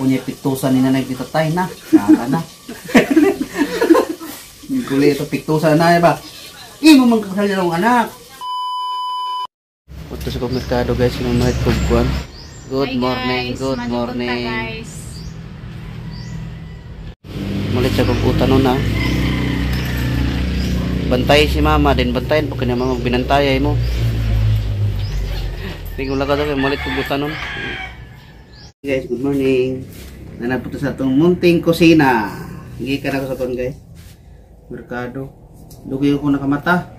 punya piktusan ni nanay dito tayo na. Kaka na. Guli ito piktusan na ba? Imo man kakasal ng anak. Punta sa merkado guys, yung mga tugkuan. Good morning, good morning. Guys. Malit sa pagputan nun na. Bantay si mama, din bantayin po kanya mama binantayay mo. Tingnan lang ka doon, malit pagputan nun. Guys, good morning. Nanapunta sa itong munting kusina. Hindi ka na ako sa itong guys. Merkado. Dugi ko nakamata.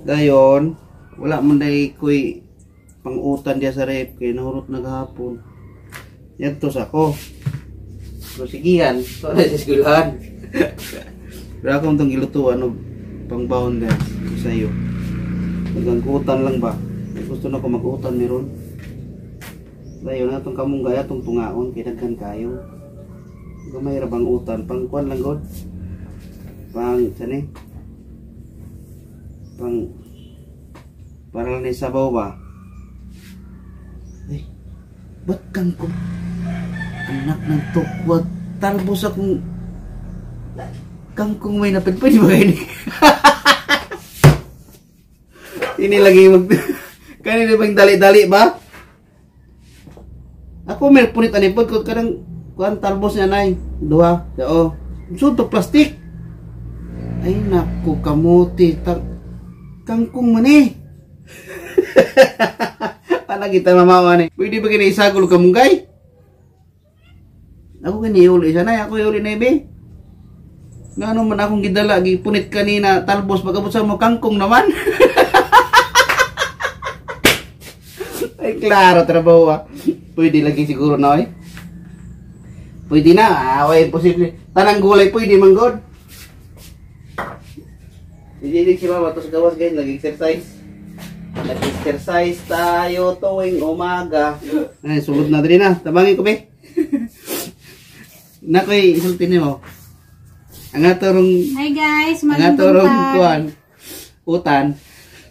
Gayon, wala man day ko'y pangutan diya sa rep. Kaya nahurot naghapon. Yan to sa ako. Pero sigihan. Ito na sa eskwelahan. Pero ako itong ilutuan o pangbaon guys. Sa iyo. Magangkutan lang ba? Gusto na ko mag-utan meron. Dayon na itong kamunggay atong tungaon. Kinagkan kayo. Gamay rabang utan. Pangkuan lang god. Pang sani. Para lang sa sabaw ba? Eh, ba't kangkong? Anak ng tukwat. Talbos akong kangkong may napit. Pwede ba kayo ni? Ini lagi mag... Kanina bang dali-dali ba? Ako may punit anipod ko kadang kuan talbos niya nay. Duha. Oo. Sunto plastik. Ay naku kamuti. Kangkong man eh. Paano kita mamawa ni? Pwede ba kina isagol kamunggay? Ako kaniuli siya nay. Ako iuli na ibe. Ngano man akong gidala. Gipunit kanina talbos. Pagkabot sa mo kangkong naman. Ay klaro trabaho ah. Pwede lagi siguro na eh. Pwede na. Away posible. Tanang gulay pwede manggod. Didilig si mama. Tapos gawas guys. Nag-exercise. Nag-exercise tayo tuwing umaga. Ay sulod na din na. Tabangin ko be. Nakoy isultin mo. Ang atorong. Hi guys. Ang atorong kuan. Utan.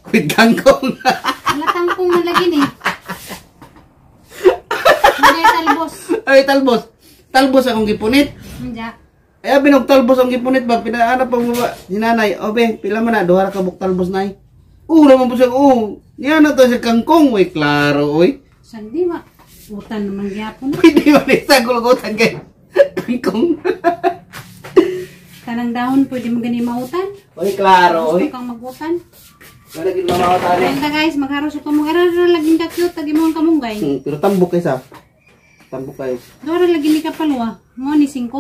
Quit kangkong. Wala kangkong na lagi ni. Talbos. Ay, talbos. Talbos akong gipunit. Hindi. Ay, binog talbos akong gipunit ba? Pinaana pa mo ba? Sinanay. O, be, pila man na. Duha ka buk talbos na eh. Naman po siya. Yan na to siya kangkong. Uy, klaro, uy. Sandi ba? Utan naman gyapon. Pwede ba na isang gulugutan kay kangkong? Tanang dahon, pwede mo gani mautan? Uy, klaro, uy. Gusto kang magutan? Wala gin mamawatan eh. Ganda guys, magharos ko mong erara laging ka-cute. Tagi mo ang kamunggay. Pero tambok kayo sa. Tambok kayo. Dora lagi ni kapalwa. Mo ni 5.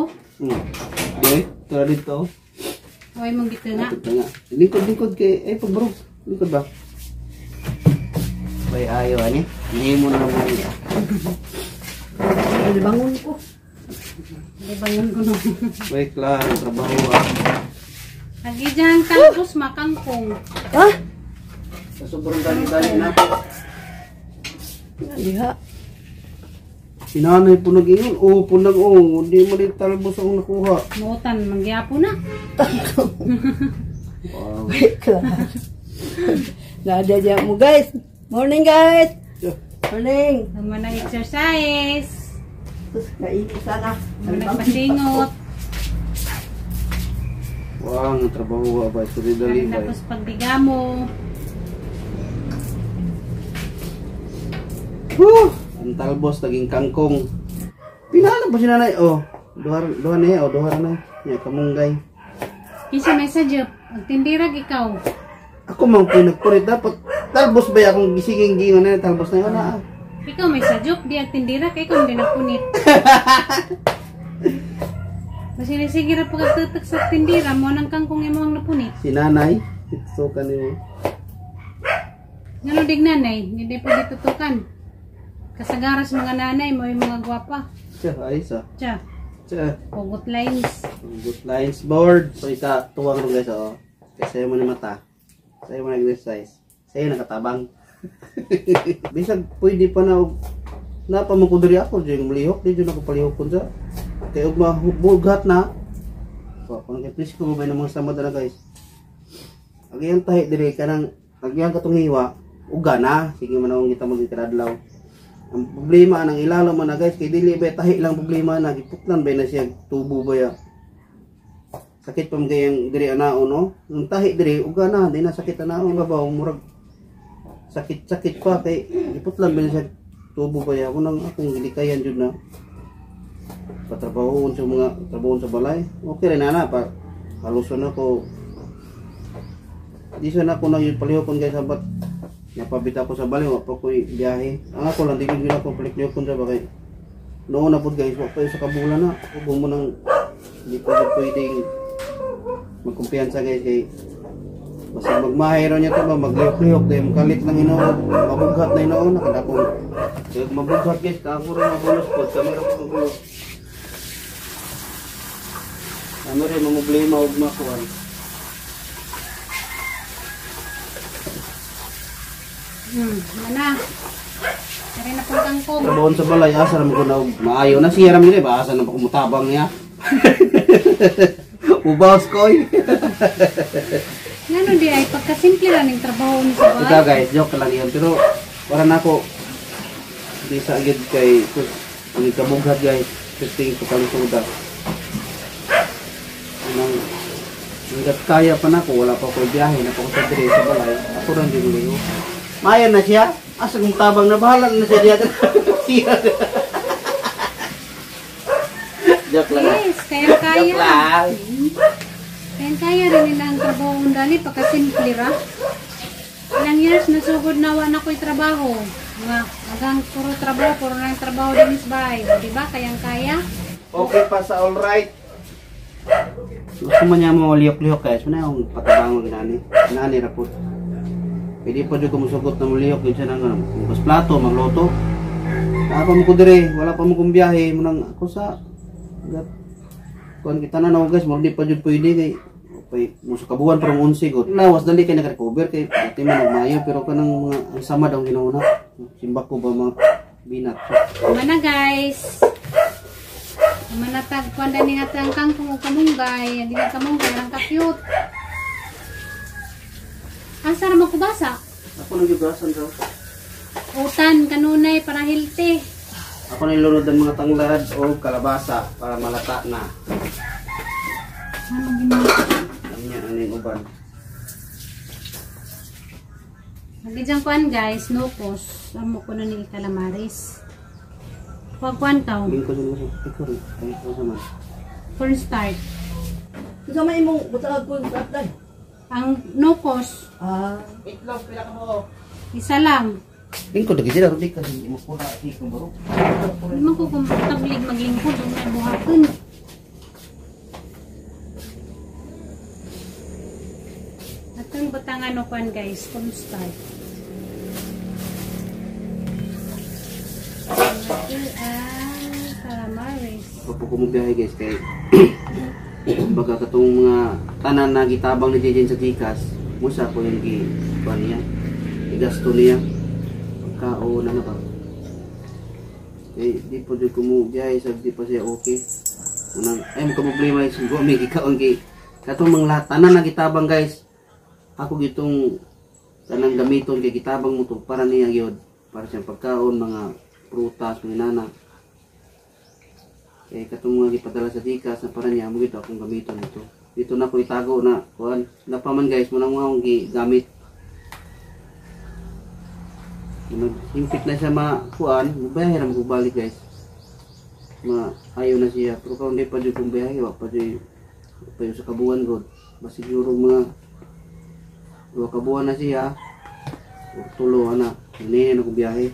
Okay, tara dito. Huwag mong gito nga. Lingkod kay, ay pagbro. Lingkod ba? Bay ayaw ani. Hindi mo na naman niya. Libangon ko. Libangon ko no. Bay klaro, trabaho ah. Lagi dyan talbos makangkong. Ah? Sa sobrang dali-dali na. Diha. Sinanay po nag-ingon. Po nag hindi mo rin talbos ang nakuha. Mautan, mangyapo na. Wow. Wait lang. Nadadya mo guys. Morning guys. Morning. Naman ang exercise. Kainin sana. Naman nagpasingot. Wow, ang trabaho ba? Ito dali-dali ba? Tapos pagbiga mo. Ang talbos, naging kangkong. Pinala ba si nanay? Duha na yan. Duha na yan. Kamunggay. Kisa may sadyo. Magtindirag ikaw. Ako mang pinagpurit. Dapat talbos ba akong gisiging gingan na talbos na yun? Ikaw may sadyok. Di agtindirag. Ikaw hindi napunit. Sige na pagkatutok sa tindira mo nang kangkong mo ang napunit. Si nanay. Tutukan mo. Ngano dig nanay? Hindi pwede tutukan. Kasagaras mga nanay mo yung mga gwapa. Siya, ayos ah. Siya. Hugot lines. Good lines board. So ika, tuwang rin guys oh. Kasi sa'yo mo na mata. Sa'yo mo nag-exercise. Sa'yo nakatabang. Bisag pwede pa na napamukudiri ako. Diyan malihok. Diyan ako palihok ko dyan. Kaya mabugat na. So, kung please ko mabay ng mga samad na guys. Agyan tayo dire ka ng agyan katong hiwa. Uga na. Sige manawang kita magkikradlaw. Ang problema nang ilalo man na guys kay dili ba tahi lang problema na giputlan ba na siya tubo ba ya. Sakit pa magayang diri anaon no. Yung tahi diri uga na di na sakit anaon babaw murag sakit pa kay giputlan ba na siya tubo ba ya. Kunang akong gilikayan jud na patrabahoon sa mga trabaho sa balay. Okay rin na pa haluson ako. Di sana ako nang palihokon guys sabat napabita ko sa balay wa pa ko'y biyahe. Ang ako lang di ko gina ko palihokon sa bagay. Noon na po guys wa pa sa kabulan na. Huwag mo nang di ko pwedeng magkumpiyansa guys kay basta magmahiro niya ito ba maglihok-lihok dahil makalit lang inoon mabughat na inoon nakadapong mabughat guys kako rin mabulos po kamera po mabulos kami rin mamublema huwag makuhan. Mana? Kaya na po kangkong. Trabahoon sa balay, asa naman ko na maayo na siya ram nila ba? Asa naman ko mutabang niya? Ubaws koy. Ngano di ay pagkasimple lang ng trabaho ni sa Ika bahay. guys, joke lang yan. Pero para na ako di sa agad kay ang kabughat guys. Testing ko paling suda. Anong hanggat kaya pa na ako, wala pa ko biyahe na pa ko sa dire sa balay. Ako rin din liyo. Maya na siya. Asa kong tabang na bahala na siya diyan. Joke lang. Yes, kaya. Joke lang. Kaya rin nila ang trabaho ng dali pagkasimple ra. Ilang years na sugod na wala ko'y trabaho. Nga, hanggang puro na yung trabaho din sa bahay. Diba? Kaya. Okay pa sa alright. Gusto mo niya mo liyok-liyok guys. Muna yung patabang mo ginani. Ginani ra po. Pwede pa dyan kumusugot na muliyok. Yun siya nang mas plato, magloto. Wala pa mo ko dire. Wala pa mo kong biyahe. Munang ako sa... Kuhan kita na na guys. Hindi pa dyan pwede kay... Musa kabuhan parang unsi ko. Lawas dali kay nag-recover kay pati man nagmayo. Pero kanang mga ang sama daw ginauna. Simbak ko ba mga binat. Mana guys. Manatag kuhan na nga ang kangkong o kamunggay. Hindi nga kamunggay. Ang ka-cute. Asa naman ko basa? Ako nag-ibrasan daw. Utan, kanunay, para healthy. Ako nilunod ng mga tanglad o kalabasa para malata na. Ano ginawa? Ano yung uban. Magiging kuhan guys, nukos. Amo ko na ni calamaris. Huwag kuhan tao. Bingko sa ikaw rin. Kahit ko naman. Corn start. Kasama imong butag ko sa atay. Ang nukos, Itlog, pila ka mo. isa lang. Bingko, dagi sila. Hindi ka mo kuna. Hindi ka baro. Hindi man ko komportable maglingkod o may buhaton. At ang butangan o kuhan guys, corn start. Calamaris. Papo ko mo biyahe guys kay baga katong mga tanan na gitabang ni Jejen sa Gcash. Musa ko yung kuhan niya. Igasto niya. Pagkaon na ba? Eh, di po dyan kumubiyahe sa di pa siya okay. Unang, ay mga problema yung sugo. May gikaon kay katong mga lahat tanan na gitabang guys. Ako gitong kanang gamiton kay gitabang mo to para niya yun. Para siyang pagkaon, mga prutas, mga nana. Eh katong mga gipadala sa Gcash na para niya mo gito akong gamiton ito. Dito na ko itago na kuan. Napaman guys mo nang akong gigamit. Himpit na siya makuan, mabayahe na magbalik guys. Ayaw na siya. Pero kung hindi pa dyan kong bayahe, wak pa dyan sa kabuan god. Basta siguro mga 2 kabuan na siya. Tulo na. Hindi na kong biyahe.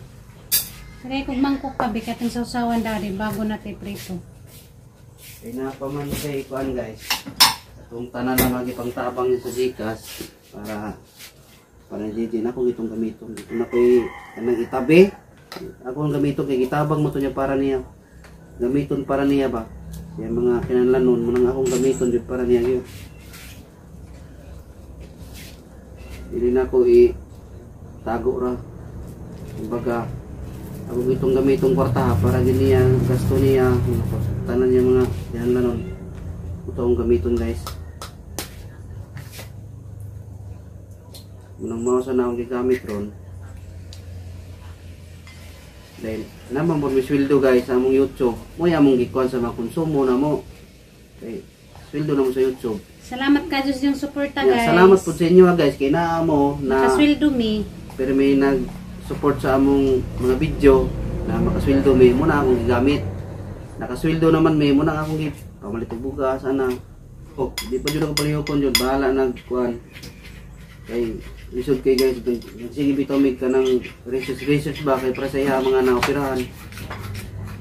Kaya kung mangkok ka, bikat ang sausawan dari bago natin prito. Kaya napaman kay kuan guys. Itong tanan na magipangtabang niya sa Gcash para Jejen ako gitong gamiton. Dito na ko'y kanang itabi. Ako ang gamiton kay gitabang mo to niya para niya. Gamiton para niya ba? Kaya mga kinanlanon mo nang akong gamiton dito para niya yun. Hindi na ako tago ra. Kumbaga ako gitong gamitong kwarta para giniya gasto niya. Tanan niya mga kinanlanon. Ito ang gamiton guys. Munang mausa na akong gigamit ron. Dahil naman mo sweldo guys sa among YouTube. Mo among gikuan sa mga konsumo na mo. Kay sweldo na mo sa YouTube. Salamat ka Diyos yung suporta Yeah, guys. salamat po sa inyo guys kay naa mo na Nakasweldo mi. pero may nag-support sa among mga video na makasweldo may muna akong gigamit. Nakasweldo naman may muna akong pamalit og bugas ana. Oh, di pa jud ako palihokon jud bahala nagkuan. Kay lisod kay guys sige bitaw mig kanang research ba kay para sa iya mga naoperahan.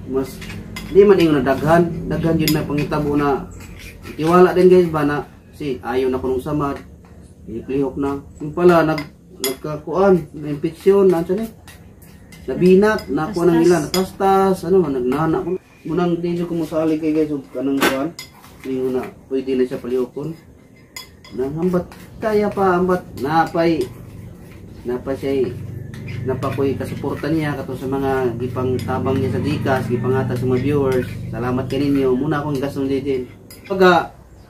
Mas di man ingon na daghan yun na pangitabo na tiwala din guys ba na si ayaw na kunong samad. Iplihok na. Yung pala nagkakuan, na infeksyon, nandiyan eh. Nabinat, nakuha ng ilan, natastas, ano man, nagnana ko. Munang di ko musali kay guys, kanang kuan. Hindi na, pwede na siya palihokon. Nanghambat, kaya pa, hambat, napay napakoy kasuporta niya kato sa mga gipang tabang niya sa Gcash, gipangata sa mga viewers. Salamat kaninyo. Muna akong gasong din.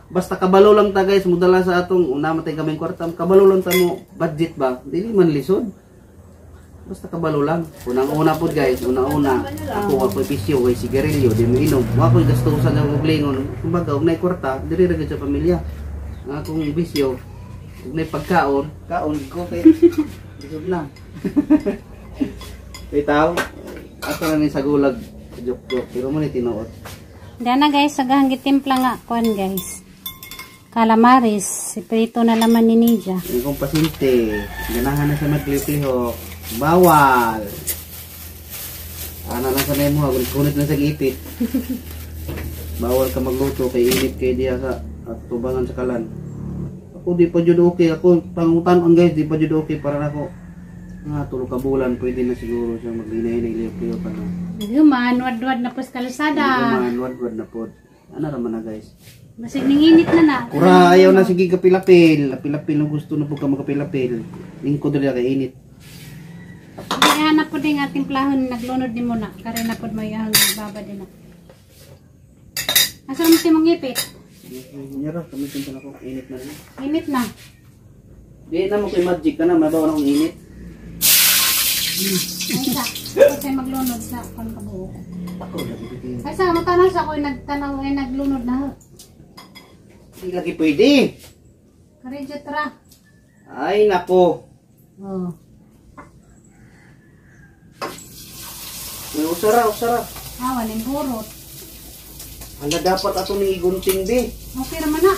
Basta kabalo lang ta guys, mudala sa atong namatay kaming kwarta, kabalo lang ta mo budget ba? Dili man lisod. Basta kabalo lang. Unang-una po guys, una-una ako ako'y bisyo, kay sigarilyo, di mo inom. Ako'y gastusan ng ublingon. Kumbaga, huwag na'y kwarta, diri ragad sa pamilya. Ang akong bisyo, huwag na'y pagkaon, kaon ko kay lisod na. Kay tao, ako na ni sa gulag, joke-joke, pero mo ni tinuot. Dana guys, sagahang gitimpla nga kuan guys. Calamaris, siprito na laman ni Nidia. Yung kong pasyente, ganahan na siya maglipihok. Bawal! Ana lang sa nemo, kunit lang sa gipit. Bawal ka magluto, kay init kay diya sa at tubangan sa kalan. Ako di pa jud okay, ako pangutan guys, di pa jud okay para nako. Nga, tulog ka bulan, pwede na siguro siya maglinay-lihok-lihok ka na. Guman, wad-wad na po sa kalusada. Wad-wad na po. Ano naman na guys? Basig ninginit na na. Kura, ayaw na sige kapilapil. Kapilapil na gusto na po ka makapilapil. Lingkod rin kay init. Kaya na po din ating plahon, naglunod din muna. Kaya na po mo yung baba din na. Asa mo si mong ipit? Nyara, kamitin ko na ko. Init na rin. Init na. Di na mo kay magic ka na, mabawa na akong init. Ay sa, kasi maglunod sa pangkabuo. Ay sa, matanaw sa ako'y nagtanaw ay naglunod na. Hindi lagi pwede. Karidyo tara. Ay, nako. Oh. May usara. Awan yung burot. Hala dapat ato ni gunting di. Okay naman na.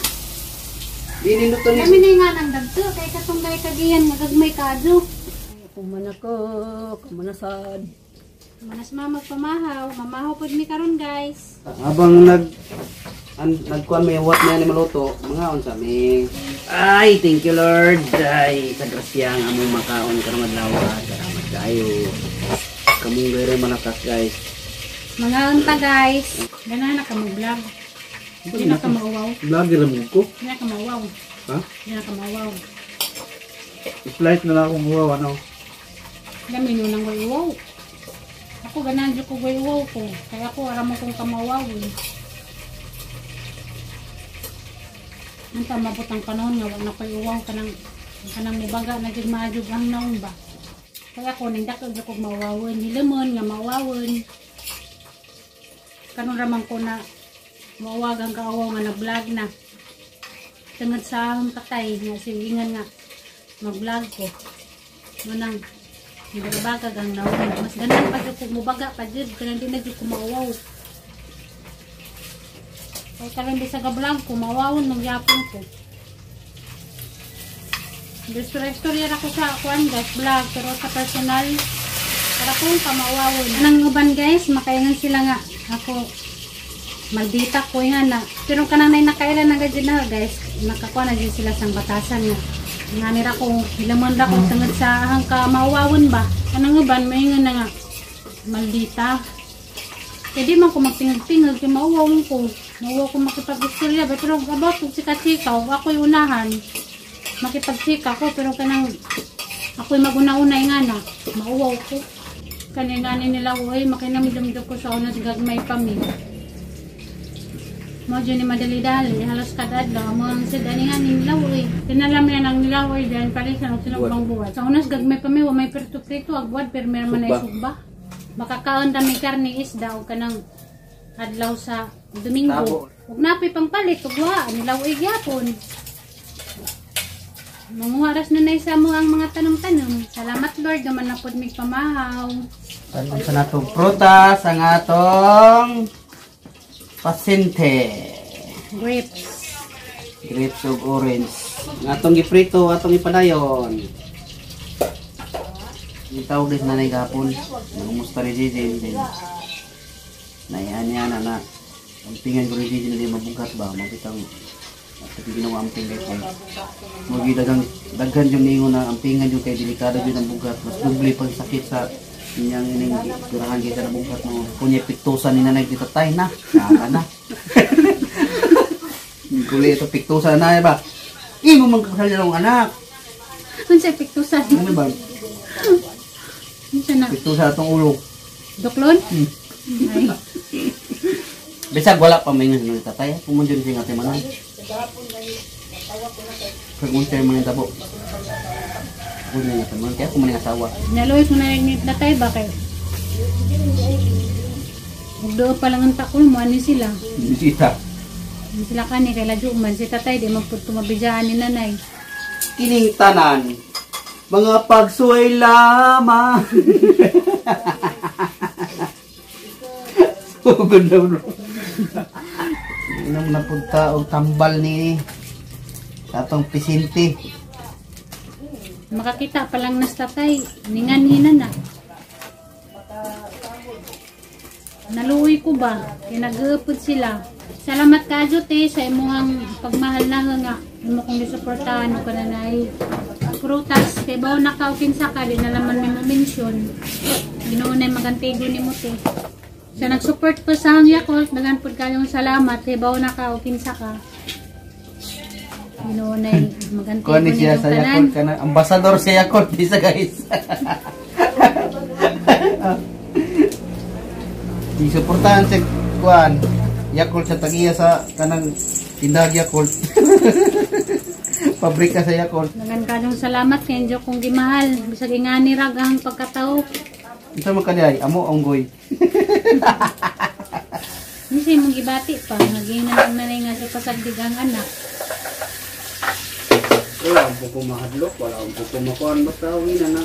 Di ninuto ni. Kami na nga ng dagto, kay katunggay kagiyan, magagmay kadyo. Kumanako, kumanasad. Manas mamag pamahaw, mamahaw po ni karon guys. Habang nagkuhan may what na ni maluto, mga unsa mi. Ay, thank you Lord. Ay, sa grasya ang among makaon karong adlaw. Salamat kayo. Kamong gayre malakas guys. Mga unta guys. Ganahan na ka mag-vlog. Hindi na ka mauwaw. Lagi lang ko. Hindi na ka mauwaw. Ha? Hindi na ka mauwaw. Flight na lang akong huwaw ano. Gami nung way uwaw. Ako ganahan dyan ko way uwaw ko. Kaya ako aram mo kong kamawaw eh. Ang tamabot ang panahon nga, wag na ko'y uwaw kanang mubaga na dyan maadjog ang naon ba. Kaya ako nindakag dyan kong mawawon. Nilamon nga mawawon. Kanon ramang ko na mawagang kaawaw nga na-vlog na. Tungod sa akong katay nga silingan nga mag-vlog ko. Manang nagabagag ang naon. Mas ganang pa dyan kong mubaga pa dyan. Kaya hindi na dyan ko mawaw. Kaya kalang di sa ga-vlog ko, mawawon magyapon ko. Istorya ako sa akuan guys, vlog, pero sa personal, para kong kamawawon. Anang uban guys, makayangan sila nga, ako, maldita ko nga na. Pero kanang nakailan na gadyo na guys, nakakuha na dyan sila sang batasan nga. Nga nira ko, hilamon ra ko, tungod sa ahang kamawawon ba. Anang uban, may nga na nga, maldita. Kaya di man ko magtingag-tingag, kaya mawawon ko. Mawaw ko makipag-istorya, pero about kung sika-sikaw, ako'y unahan. Makipag-sika ko, pero kanang ako'y maguna-unay nga na, mauwaw ko. Kanina nila ko, makinamidamidam ko sa una, gagmay pa mi. Modyo ni madali-dali, halos kadadlaw, mga sidani nga ni nilaw tinalam niya ng nilaw dyan, pala siya ng sinugbang buwan. Sa unas gagmay pa mi, may perto-prito, agwad, pero meron man ay sugba. makakaon kami karne isda o kanang adlaw sa Domingo. Tabo. Ug napoy pangpalit ug wa nilaw gyapon. Manguharas na nay sa mo ang mga tanong-tanong. Salamat Lord naman na pod mig pamahaw. Tanong sa natong prutas ang atong pasinte. Grapes. Grapes of orange. Ang atong giprito, atong ipadayon. Yung tawag din nanay gapon. Nangumusta ni Jijin din. Naihan niya na ampingan ko ni Jijin na din mabugat ba. Makitang at ginawa amping kayo. Magi daghan yung ningon na ampingan yung kay delikado yun ang bugat. Mas dubli pang sakit sa inyang ining durahan kita na bugat mo. Kunya piktusan ni nanay dito tay na. Kaka na. Kuli ito piktusan na ba? Imo man kasal ng anak. Unsa piktusan? Ano ba? Unsa na? Piktusan atong ulo. Doklon? Ay. Bisag wala pa may nga tatay. Pumunjun siya nga timanan. Kag unsa man tabo. Kunya nga timanan kaya kumaning asawa. Naluoy ko na ni tatay ba kay. Ug do pa lang ang takol mo ani sila. Bisita. Ani sila kani kay ladyo man si tatay di magpud tumabijaan ni nanay. Kining tanan mga pagsuway lamang. Sugod na bro. Inom na punta og tambal ni atong pisinti. Makakita pa lang nas tatay, ningan-hinan na. Naluoy ko ba? Kinag-upod sila. Salamat ka te sa imuhang pagmahal na nga. Imo kong gisuportahan ko na nay prutas. Kay bawo nakaukin sa ka, di na naman may mamention. Ginoon ay magantigo ni mo te. Sa nag-support po sa Yakult, dagan po kayong salamat. Kay bawo nakaukin sa ka. Ginoon ay magantigo Kuan ni ni siya mong sa tanan. Yakult kana ambasador sa Yakult di sa guys. Di suportahan sa kuan Yakult sa tagiya sa kanang tindahan Yakult. Pabrika sa Yakult. Dagan kayong salamat kay Diyo kong gimahal. Bisag ingani ragang pagkatao. Ito makaliay, amo onggoy. Misi mong gibati pa. Naginan ang nanay nga sa pasagdigang anak. Wala ang pupumahadlok, wala ang pupumakuan. Basta na na.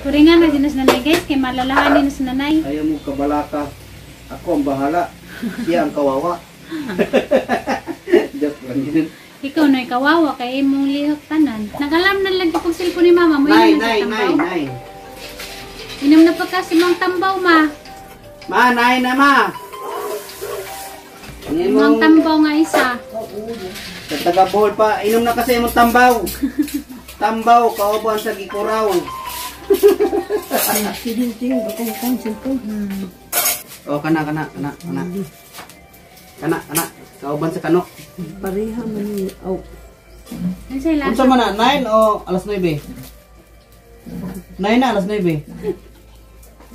Kuringan na din sa nanay guys. Kay malalahanin na sa nanay. Ayaw mo kabalaka. Ako ang bahala. Siya ang kawawa. Joke lang yun. Ikaw na kawawa kay imong lihok tanan. Nagalam na lang pag cellphone ni mama mo. Nay, Inom na nay, sa nay, tambaw. nay. Inom na pa kasi mang tambaw ma. Ma, nay na ma. Mang tambaw nga isa. Sa taga-bohol pa, inom na kasi mong tambaw. Tambaw, kauban sa gikuraw. Sidinting, bakong council ko. O, kana. Kana. Kauban sa kanok. Pareha man yun. Oh. Ano sila? Unsa man na, 9 o alas 9? 9 na, alas 9.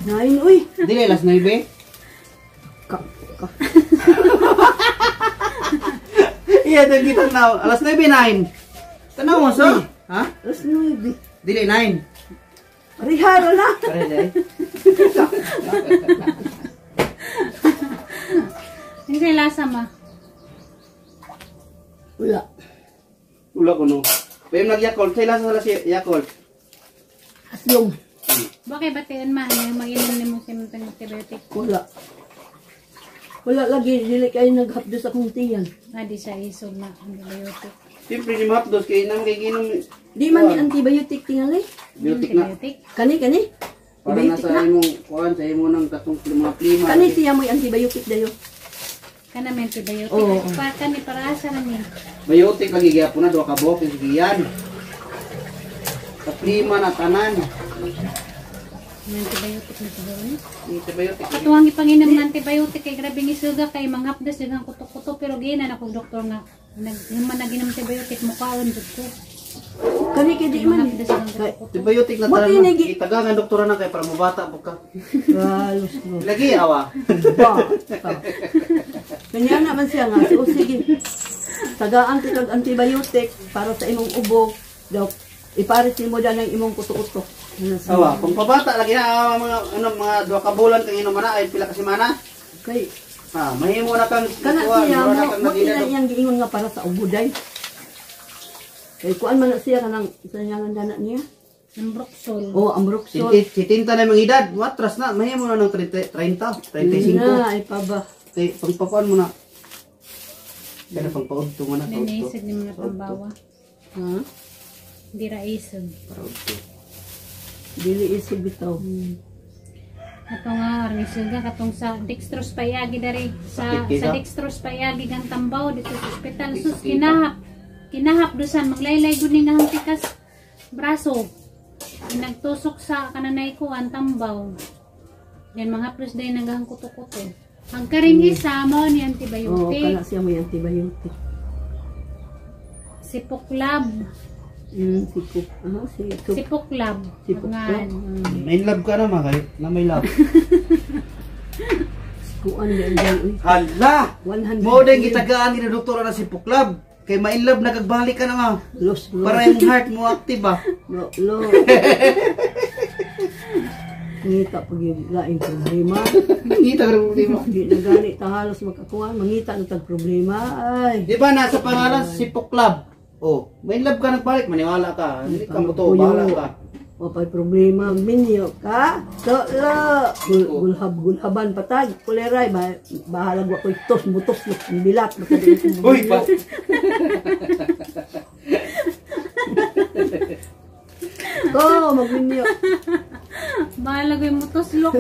Nain, uy. Dili, alas 9. Ka. Iya, dito na. Alas 9, 9. Tanaw mo, so? Ha? Alas 9. Dili, 9. Pareha na. Pare, dali. Ano sila sama? Wala. Ula ko no. Pwede nag-Yakult. Kailan sa alas Yakult? Asyong. Bakit batiin ma? Ano mag-inom ni mo sa antibiotic? Wala. Wala lagi. Dili kayo naghapdo sa kong tiyan. Di sa isog na antibiotic. Siyempre, di mahapdos. Kaya nang kay ginom. Di man ni antibiotic tingali. Biotic na. Antibiotic? Kani. Para na sa imong kuhan, sa imong ng katong mga klima. Kani siya mo'y antibiotic dayo. Kana may antibiotic. Oo. Kani para asa na niya. Biotic lagi gyapon na. Duha ka buhok. Yung sigiyan. Sa klima na tanan. May antibiotic na siguro. Antibiotic. At huwag ipanginom ng antibiotic kay grabing isuga kay manghapdas yung kuto-kuto pero ginan ako doktor nga naginom antibiotic mo kaon jud ko. Kani kay di man. Manghapdas yung kuto-kuto. Antibiotic na Buti tanan. nagi- Itagangan doktora na kay para mabata po ka. Galos mo. Lagi awa. Ba. Kanya naman siya nga. So, sige. Tagaan kita og antibiotic para sa imong ubo. Daw, ipares mo dyan ang imong kuto-kuto. Ano sa Awa, kung pabata lagi na mga 2 ka bulan kang inom na ay pila ka semana. kay Mahimo na kang kana kuwan, siya mura na mo kang mo ila nagina. iyang giingon nga para sa ubuday. Kay kuan man na siya kanang sa nyalan dana niya. Ang Broxol. Oh, ang Broxol. Si tinta na yung edad, matras na, mahimo na ng 30, 35. Na ay pa ba. Kay pagpakuan mo na. Kaya pagpaudto mo na. Nanisig ni mga tambawa. Ha? Hindi ra isog. Para udto. Dili isig bitaw. Ato nga, isog nga katong sa dextrose payagi dari. Sa Sakit kita? dextrose payagi kang tambaw dito sa ospital. Sus, Sakit kita? kinahap dusan. Maglaylay gud ning ang tikas braso. Nagtusok sa kananay ko ang tambaw. Yan mga plus day naghang kuto-kuto. Ang karing isa mo ni Oh, antibiotic. kana siya may antibiotic. Sipoklab. Sikop. Ano? Sikop. Sipoklab. Sipoklab. May love ka naman kay na may love. Kuan yan dyan. Uy. Hala! 100. Mo din gitagaan ni doktor na si Puklab. Kay ma in love nagagbalik ka na ma. Los. Para yung heart mo active ba. Lo. Ngita pag yung laing problema. Ngita ka rin mo. Hindi na gani ta halos makakuha. Mangita ng tag problema. Ay. Di ba nasa pangalan si Puklab? Oh, may love ka nagbalik, maniwala ka. Hindi ka mo to, Puyo. bahala ka. O pa'y problema. Minyo ka. Lo. Gulhaban patag. Kuleray. Bahalag ko itos. Butos. Bilat. Uy, pa. Go. Magminyo. Bahala ko yung mutoslok.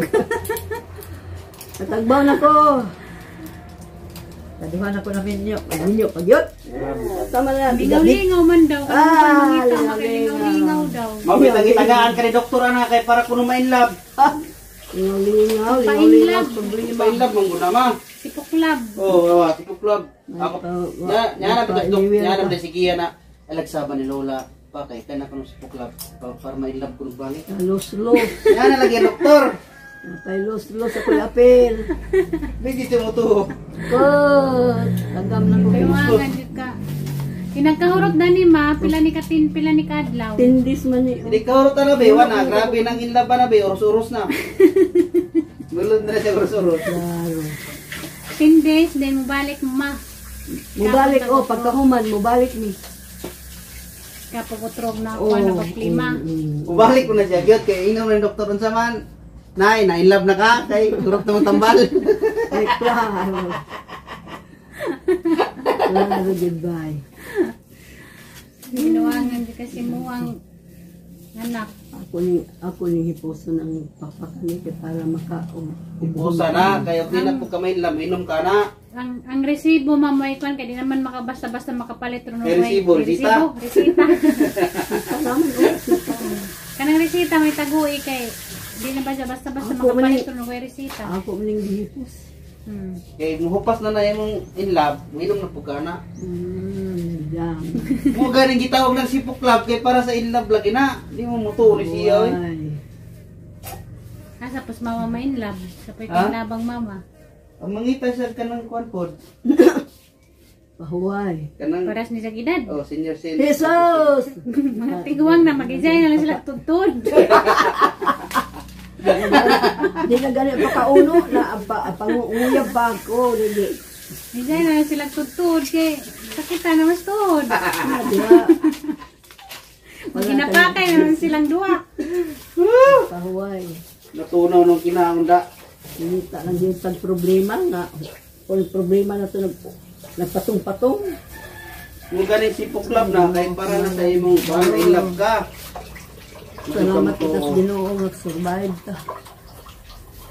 Natagbaw na ko. Taduhan ako na minyo. Magminyo. Pagyot. Tama na. Lingaw-lingaw man daw. Kung mangita, lingaw-lingaw. makalingaw-lingaw daw. Mabitang-itagaan ka ni doktor na kay para kuno ma in love. Lingaw-lingaw. Pa-in Lingaw-lingaw. love. Hindi pa in love mong guna ma. Sipoklab. Oh, si Puklab. Ako, May nyanap na si Kia na alagsaban ni Lola. Pa kay kana kuno si Puklab. Para ma in love kuno balik. Los-los. Yan na lagi doktor. Napay los-los ako yung apel. Bigito mo to. Ko. Tagam na ko. Pero mga ganit ka. Kinagkahurot na ni ma, pila ni katin, pila ni kadlaw. Tindis man ni. Hindi ka urot na be, wana, grabe nang in love na be, oros-oros na. Gulod na siya oros-oros. Claro. 10 days, then mubalik ma. Mubalik o. Pagkahuman. Mubalik ni. Kapag utrog na ako, ano ba klima. Ubalik ko na siya, gyud kay inom ng doktor unsa man. Nay, na in love na ka kay urot na mo tambal. Ay, claro. Claro, goodbye. Ginuwangan di kasi muwang anak. Ako ni hiposo ng papakali para Usa na, kaya di na po ka may in love, inom ka na. Ang resibo mamoy kwan kay di naman makabasta-basta makapalit ro May resibo, resita. resita. Salamat o. Kanang resita may tagui kay di na ba siya basta-basta Ako, makapalit ro resita. Ako maning gihipos. Kay muhupas na na imong in love, inom na po ka na. Yan. Mo ganing gitawag ng si Puklab kay para sa in love lagi na. Di mo muto ni siya oy. Ay. Asa pos mama ma in love, sa Ha? pagkinabang mama. Ang mangita sa kanang kwan pod. Pahuway. Kanang Paras ni sa edad. oh, senior citizen. Jesus! Mga tiguang na mag-design na lang sila tudtod. Di na ganit pa kauno na pangunguyab pa ako. Dili. Design na lang sila tudtod kay sakita na mas tuhod. Diba? Ginapakay na lang silang duwa. Pahuway. Natunaw nung kinaunda. Nita lang din tag problema nga. Kung problema na ito nagpatong-patong. Mo ganing si Puklab na kay para na sa imong para in love ka. Salamat kita sa Ginoo nag-survive ta.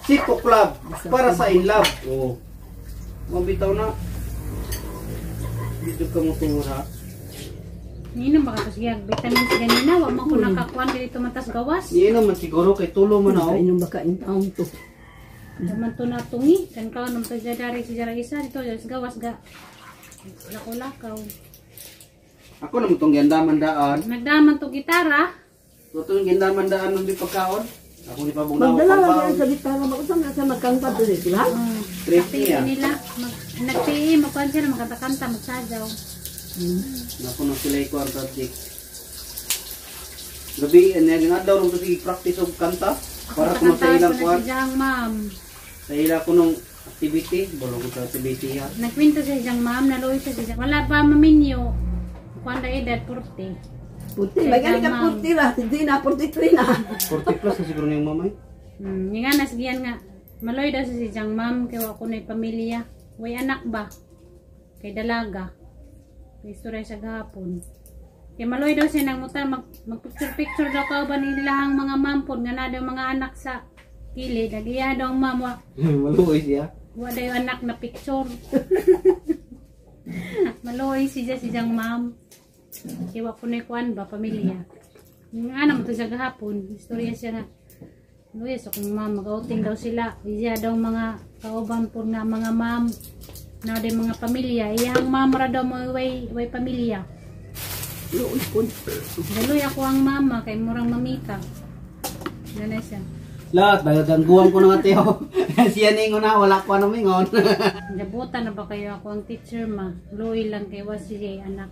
Si Puklab para sa in love. Oh. Mabitaw na. Dito ka mo tumura. Nino makapasiyag vitamins ganina, wa man ko nakakuan dito matas gawas. Iinom man siguro kay tulo man ako. Kainom baka in taon to. Daman to natungi, kan kaon nang to dari si jara isa dito sa gawas ga. Lakaw-lakaw. Ako naman itong gandaman daan. Nagdaman to gitara. Ito yung gandaman daan nung di pagkaon. Ako di pa bugnaw Magdala lang pagkaon. yan sa gitara. Mag-usang na sa magkangkad doon ito ha? Tricky Pili niya. nila. Nagtii, magkuhan sila, magkanta-kanta, magsajaw. Ako nang sila iko ang project. Gabi, nga daw rin kasi practice of kanta. Para kung sa ilang na kuhan. si Jang ma'am. Sa ilang ko nung activity. Bulong ko sa activity ha. Nagkwento si Jang ma'am, naluoy siya si Jang. Wala pa maminyo. Kuan na edad 40. Puti, magani ka puti ra. Hindi na, 43 na. 40 plus na siguro yung mamay. Yung nga nasgiyan nga. Maloy daw si Jang ma'am, kaya ako na pamilya. Way anak ba? Kay dalaga. Kay istorya sa gahapon. Kaya maloy daw siya nang muta, mag-picture-picture daw ka ba nila ang mga mampod nga na daw mga anak sa kilid. Nagiya daw ang mama. Maluoy siya. Wala daw yung anak na picture. Maloy siya si Jang ma'am. Kaya ko na kuan ba, pamilya. Yung anak mo to sa gahapon, istorya siya nga. Luis, so kung mag-outing daw sila, iya daw mga kauban po na mga ma'am, na daw mga pamilya. Iyang mama ra daw mo way pamilya. Luoy po. Daloy ako ang mama, kay murang mamita. Ganun siya. Lahat, nagagangguan ko na nga tiyo. Siya ningon na, wala ko na mingon. Nabutan na ba kayo ako ang teacher ma? Luoy lang kay wasi anak.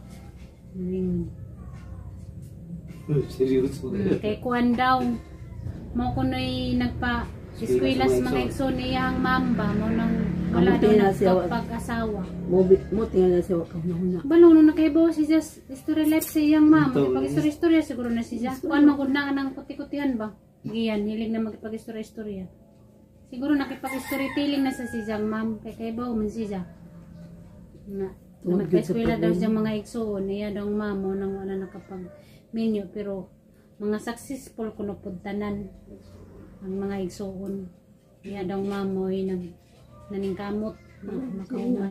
Seryoso. Kay kuan daw. Mo kuno'y nagpa-eskwela sa mga igsoon niyang mamba. Mo nang wala daw nagkapag-asawa. Mo tingnan na siya wakaw na huna. Balong nung nakaibaw si Jess, history life sa iyang mama. Pag-istorya siguro na si Jess. Kuan magudnaan ng kuti-kutihan ba? Giyan, hilig na magpag-istorya. Siguro nakipag-storytelling na sa si Jang ma'am. Kaya kaibaw man si Jess. Nagpa-eskwela daw siya mga igsoon. Iya daw mama nang wala nakapag-minyo. Pero mga successful kuno pudtanan ang mga igsoon. Iya daw mama ay naningkamot. Makauman.